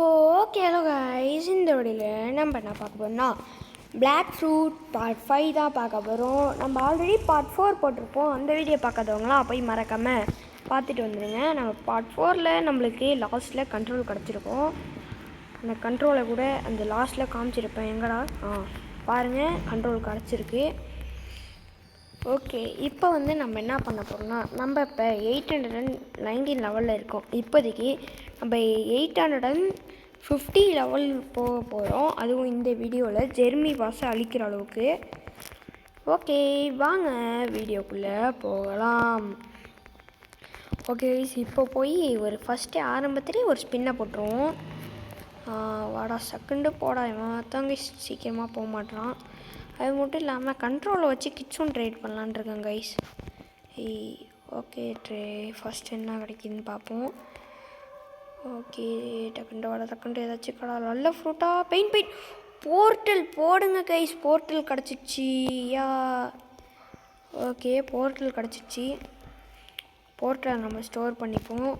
Okay hello guys, இந்த வீடியோவில் நம்ம என்ன பார்க்க போகிறோம்னா பிளாக் ஃப்ரூட் பார்ட் 5 தான் பார்க்க போகிறோம். நம்ம ஆல்ரெடி பார்ட் 4 போட்டிருப்போம். அந்த வீடியோ பார்க்காதவங்களாம் போய் மறக்காமல் பார்த்துட்டு வந்துடுங்க. நம்ம பார்ட் 4ல் நம்மளுக்கு லாஸ்ட்டில் கண்ட்ரோல் கிடச்சிருக்கோம். அந்த கண்ட்ரோலை கூட அந்த லாஸ்ட்டில் காமிச்சிருப்பேன். எங்கடா பாருங்கள், கண்ட்ரோல் கிடச்சிருக்கு. ஓகே, இப்போ நம்ம என்ன பண்ண போகிறோம்னா, நம்ம இப்போ 819 லெவலில் இருக்கோம். இப்போதைக்கு நம்ம 850 லெவல் போக போகிறோம். அதுவும் இந்த வீடியோவில் ஜெர்மி பாஸை அழிக்கிற அளவுக்கு. ஓகே, வாங்க வீடியோக்குள்ளே போகலாம். ஓகே, இப்போ போய் ஒரு ஃபஸ்ட்டு ஆரம்பத்துலேயே ஒரு ஸ்பின்னை போட்டுருவோம். வாடா செகண்டு போடா, இவன் தாங்க சீக்கிரமாக போக மாட்டான். அது மட்டும் இல்லாமல் கண்ட்ரோலை வச்சு கிட்ஸும் ட்ரேட் பண்ணலான் இருக்கேன் கைஸ். ஓகே, ஃபஸ்ட் என்ன கிடைக்குதுன்னு பார்ப்போம். ஓகே, டக்குண்டு ஏதாச்சும் கடை நல்ல ஃப்ரூட்டாக பெயிண்ட் போர்ட்டல் போடுங்க கைஸ். போர்ட்டல் கிடச்சிச்சு. ஓகே, போர்ட்டல் கிடச்சிச்சு. போர்ட்டலை நம்ம ஸ்டோர் பண்ணிப்போம்.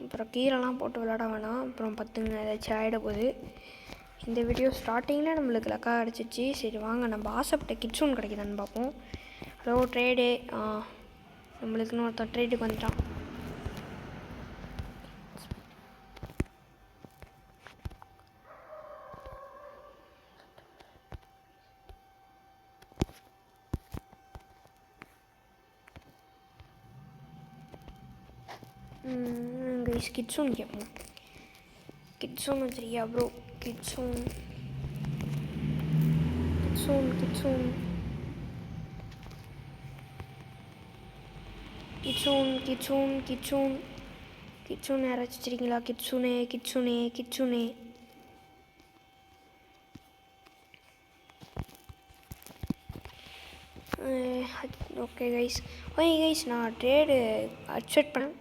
அப்புறம் கீழெல்லாம் போட்டு விளையாட வேணாம், அப்புறம் பத்துங்க ஏதாச்சும் ஆகிட போகுது. இந்த வீடியோ ஸ்டார்டிங்கில் நம்மளுக்கு லக்கா கிடச்சிச்சு. சரி வாங்க, நம்ம ஆசைப்பட்ட கிட்ஸ் ஒன்று கிடைக்குதான்னு பார்ப்போம். ஹலோ ட்ரேடு, நம்மளுக்குன்னு ஒருத்தன் ட்ரேடுக்கு வந்துட்டான். கைஸ் கிட்ஸுன்னு கேட்போம். கிட்ஸுன்னு வச்சிருக்கியா ப்ரோ? கிட்ஸூன் யாராச்சும் வச்சிருக்கீங்களா? கிட்ஸூனே ஓகே கைஸ், நான் ட்ரேடு அக்செப்ட் பண்ணேன்.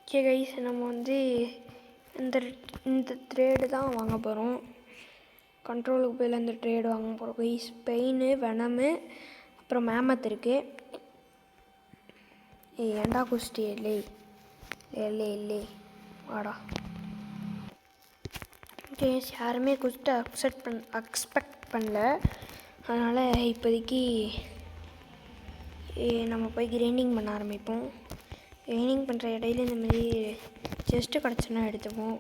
ஓகே கைஸ், நம்ம இந்த ட்ரேடு தான் வாங்க போகிறோம். கண்ட்ரோலுக்கு போய் இந்த ட்ரேடு வாங்க போகிறோம் கைஸ். பெயினு, வெனமு, அப்புறம் மேமத் இருக்குது. ஏண்டா குஸ்டி இல்லை வாடா. ஓகே, யாருமே குஸ்ட்டை எக்ஸ்பெக்ட் பண்ணல. அதனால் இப்போதைக்கு நம்ம போய் கிரைண்டிங் பண்ண ஆரம்பிப்போம். கிரைண்டிங் பண்ணுற இடையில இந்தமாரி செஸ்ட்டு கிடச்சுன்னா எடுத்துப்போம்.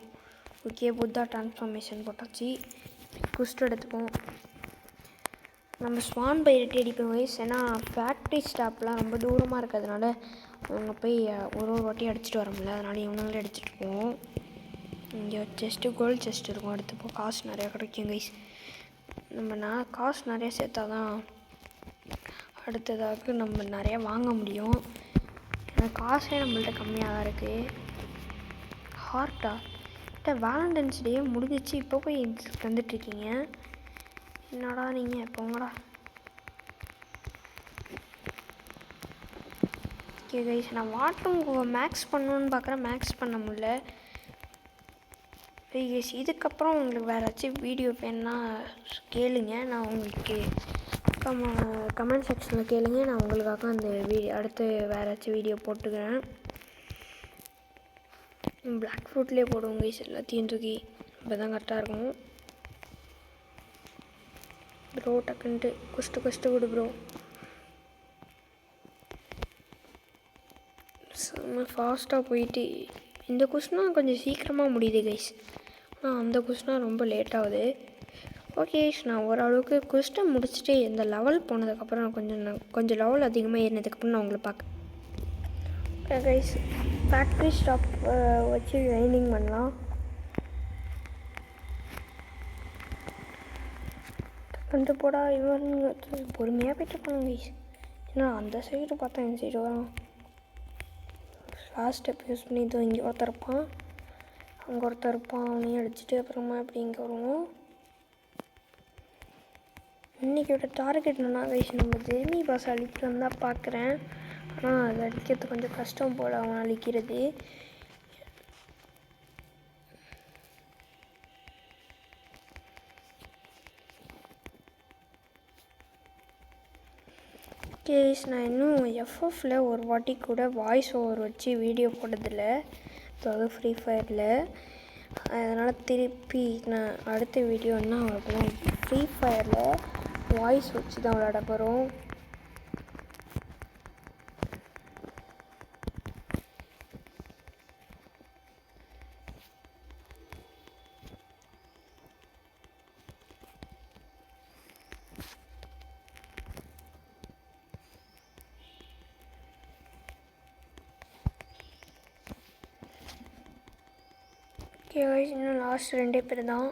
ஓகே, புத்தா ட்ரான்ஸ்ஃபார்மேஷன் போட்டாச்சு. குஸ்ட் எடுத்துப்போம். நம்ம ஸ்வான் பைரட்டி அடிப்போம் வயசு. ஏன்னா ஃபேக்ட்ரி ஸ்டாப்லாம் ரொம்ப தூரமாக இருக்கிறதுனால அவங்க போய் ஒரு வாட்டி அடிச்சுட்டு வர முடியல. அதனால இவங்களே அடிச்சுட்ருப்போம். இங்கே கோல்டு செஸ்ட் இருக்கும், எடுத்துப்போம். காசு நிறையா கிடைக்கும் கைஸ். காசு நிறையா சேர்த்தா தான் அடுத்ததாக நம்ம நிறையா வாங்க முடியும். ஏன்னா காசே நம்மள்ட்ட கம்மியாக தான் இருக்குது. ஹார்ட்டா வேலண்டைன்ஸ் டே முடிஞ்சிச்சு, இப்போ போய் வந்துட்டுருக்கீங்க. என்னடா நீங்கள் போங்கடா. ஓகே கைஸ், நான் வாட்டரும் மேக்ஸ் பண்ணணுன்னு பார்க்குறேன், மேக்ஸ் பண்ண முடியல கைஸ். இதுக்கப்புறம் உங்களுக்கு வேறு ஏதாச்சும் வீடியோ வேணுன்னா கேளுங்க, நான் உங்களுக்கு கமெண்ட் செக்ஷனில் கேளுங்க. நான் உங்களுக்காக அந்த அடுத்து வேறு ஏதாச்சும் வீடியோ போட்டுக்கிறேன். பிளாக் ஃப்ரூட்லேயே போடுவோம் கைஸ், எல்லாத்தையும் தூக்கி. இப்போ தான் கரெக்டாக இருக்கும் ப்ரோ. டக்குன்ட்டு குஸ்ட்டு விடு ப்ரோ. செம்ம ஃபாஸ்ட்டாக போயிட்டு இந்த குஸ்னா கொஞ்சம் சீக்கிரமாக முடியுது கைஸ். ஆனால் அந்த குஸ்னா ரொம்ப லேட்டாகுது. ஓகே, நான் ஓரளவுக்கு குஸ்ட்டை முடிச்சுட்டு இந்த லெவல் போனதுக்கப்புறம் கொஞ்சம் லெவல் அதிகமாக ஏறினதுக்கப்புறம் நான் உங்களை பார்க்க. ஓகே கைஸ், ஃபேக்ட்ரி ஸ்டாப் வச்சு கிரைண்டிங் பண்ணலாம். வந்து போடா, இவன் பொறுமையாக போய்ட்டு போகணும் கைஸ். ஏன்னா அந்த சைடு பார்த்தா இந்த சைடு வரும். லாஸ்ட் ஸ்டெப் யூஸ் பண்ணி இது இங்கே ஒருத்தர் இருப்பான், அங்கே ஒருத்தர் இருப்பான். அவனையும் அடிச்சுட்டு அப்புறமா இப்படி இங்கே வருவோம். இன்றைக்கியோட டார்கெட் என்னன்னா கைஸ், நம்ம ஜெர்மி பாஸ் அழிக்கிறோன்னு தான் பார்க்குறேன். ஆனால் அது அடிக்கிறது கொஞ்சம் கஷ்டம் போல் அவன் அழிக்கிறது. கேஸ் நான் இன்னும் எஃப்எஃப்ல ஒரு வாட்டி கூட வாய்ஸ் ஓவர் வச்சு வீடியோ போட்டதில்லை, அதாவது ஃப்ரீ ஃபயரில். அதனால் திருப்பி நான் அடுத்த வீடியோ என்ன வரப்போம், ஃப்ரீ ஃபயரில் வாய்ஸ் வச்சு தான் விளையாட போகிறோம். ஓகே கைஸ், இன்னும் லாஸ்ட் 2 பேர் தான்.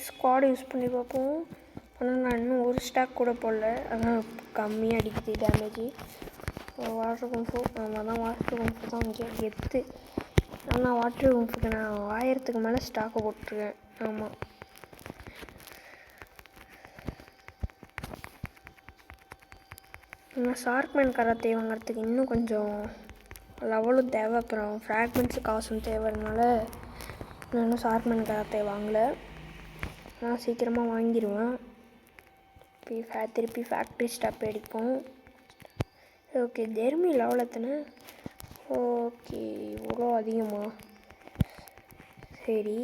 ஸ்குவாட் யூஸ் பண்ணி பார்ப்போம். ஆனால் நான் இன்னும் ஒரு ஸ்டாக் கூட போடல, அதான் கம்மியாக அடிக்குது டேமேஜ். வாட்டர் கும்ஃபு நம்ம தான் வாட்டர் கும்ஃபு தான் இங்கே கெத்து. ஆனால் வாட்டர் கும்ஃபுக்கு நான் 1000க்கு மேலே ஸ்டாக்கை போட்டிருக்கேன். ஆமாம், ஆனால் ஷார்க்மேன் கராத்தே வாங்குறதுக்கு இன்னும் கொஞ்சம் லெவலும் தேவை, அப்புறம் ஃப்ராக்மெண்ட்ஸு காசும் தேவைனால நான் இன்னும் ஷார்க்மேன் கராத்தே வாங்கலை. நான் சீக்கிரமாக வாங்கிடுவேன். திருப்பி ஃபேக்ட்ரி ஸ்டாப் அடிப்போம். ஓகே, ஜெர்மி லெவல் எத்தனை? ஓகே, இவ்வளோ அதிகமா? சரி,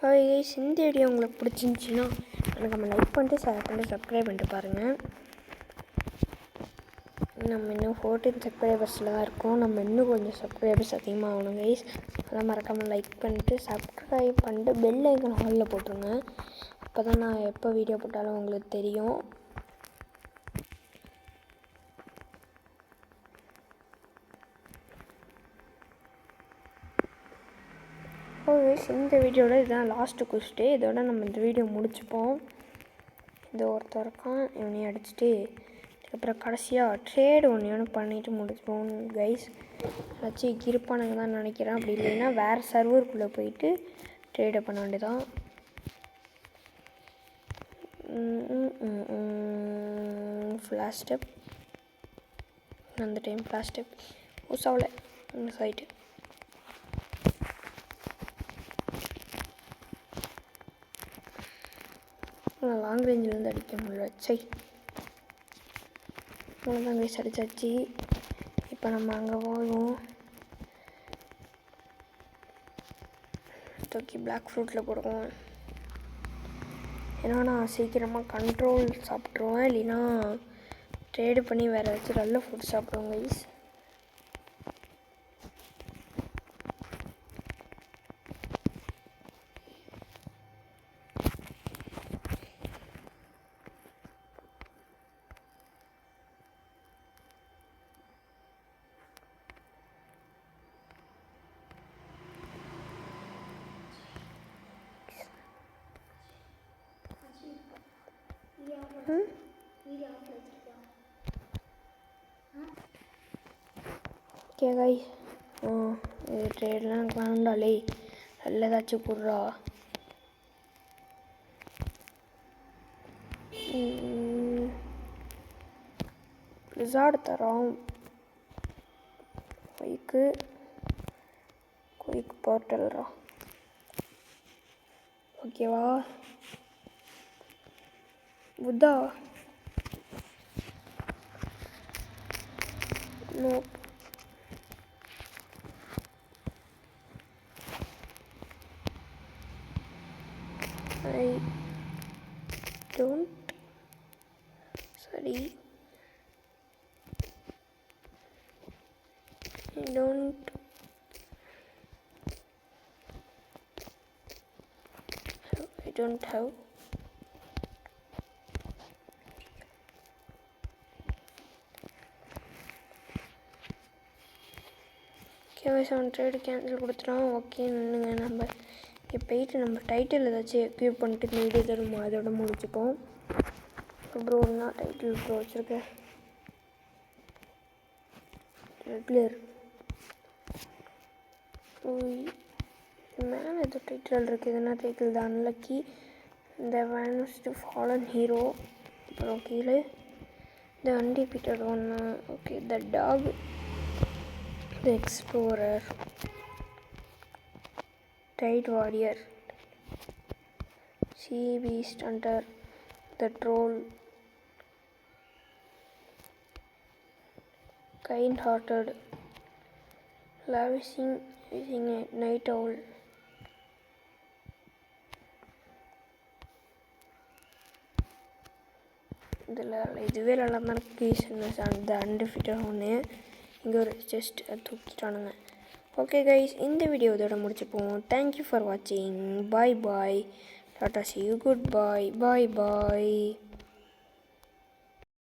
கைஸ், இந்த வீடியோ உங்களுக்கு பிடிச்சிருந்துச்சின்னா எனக்கு நம்ம லைக் பண்ணிட்டு ஷேர் பண்ணிட்டு சப்ஸ்கிரைப் பண்ணிட்டு பாருங்கள். நம்ம இன்னும் 14 சப்ஸ்கிரைபர்ஸில் தான் இருக்கோம். நம்ம இன்னும் கொஞ்சம் சப்ஸ்கிரைபர்ஸ் அதிகமாக ஆகணும் கைஸ். அதெல்லாம் மறக்காமல் லைக் பண்ணிட்டு சப்ஸ்கிரைப் பண்ணிட்டு பெல் ஐக்கான் ஆலில் போட்டுருங்க. அப்போ தான் நான் எப்போ வீடியோ போட்டாலும் உங்களுக்கு தெரியும். இந்த வீடியோவில் இதுதான் லாஸ்ட்டு குஸ்ட்டு. இதோட நம்ம இந்த வீடியோ முடிச்சுப்போம். இந்த ஒருத்தருக்கான் இவனையும் அடிச்சுட்டு அதுக்கப்புறம் கடைசியாக ட்ரேடு ஒன்று பண்ணிவிட்டு முடிச்சுப்போம் கைஸ். ஏதாச்சும் இருப்பானுங்க தான் நினைக்கிறேன். அப்படி இல்லைன்னா வேறு சர்வருக்குள்ளே போயிட்டு ட்ரேடை பண்ண வேண்டியதான். ஃப்ளாஷ் ஸ்டெப் அந்த டைம் ஃப்ளாஷ் ஸ்டெப் உசாவில் இந்த சைட்டு லாங் ரேஞ்சிலேருந்து அடிக்க முடியல. சை, அவ்வளோதான் கைஸ், அடிச்சாச்சு. இப்போ நம்ம அங்கே போவோம். தூக்கி பிளாக் ஃப்ரூட்டில் போடுவோம். ஏன்னா நான் சீக்கிரமாக கண்ட்ரோல் சாப்பிட்ருவேன், இல்லைன்னா ட்ரேடு பண்ணி வேறு ஏதாச்சும் நல்ல ஃபுட் சாப்பிடுவோம் கைஸ். ஓகே கைஸ், இது ட்ரேட்லாம் எனக்கு வேணுண்டாலே நல்ல ஏதாச்சும் கொடுறா. ரிசார்ட் தரோம். குயிக் போர்ட்டல்ரா. ஓகேவா? புத்தா no. I don't. Sorry. I don't. I don't have. கேவ் ட்ரேடு கேன்சல் கொடுத்துட்டோம். ஓகே, நின்றுங்க. நம்ம இங்கே போயிட்டு நம்ம டைட்டில் ஏதாச்சும் எக்யூப் பண்ணிட்டு இந்த வீடியோ தருமா அதோட முடிச்சுப்போம். ப்ரோ என்ன டைட்டில் ப்ரோ வச்சுருக்கேன்? ரெகுலர். மேலே ஏதோ டைட்டில் இருக்குது. இது என்ன டைட்டில் தான்? Unlucky The vanished fallen hero. அப்புறம் கீழே the undefeated one. Okay, the dog, the explorer, tide warrior, sea beast hunter, the troll, kind hearted, lavishing night owl, இதில் இதுவே நல்லா தான் இருக்குது. அந்த அன்டிஃபிட்டட் ஒன்று இங்கே ஒரு ஜஸ்ட் தூக்கிட்டானுங்க. ஓகே கைஸ், இந்த வீடியோ இதோட முடிச்சுப்போம். தேங்க்யூ ஃபார் வாட்சிங். Bye bye. டாட்டா see you. Goodbye. Bye bye.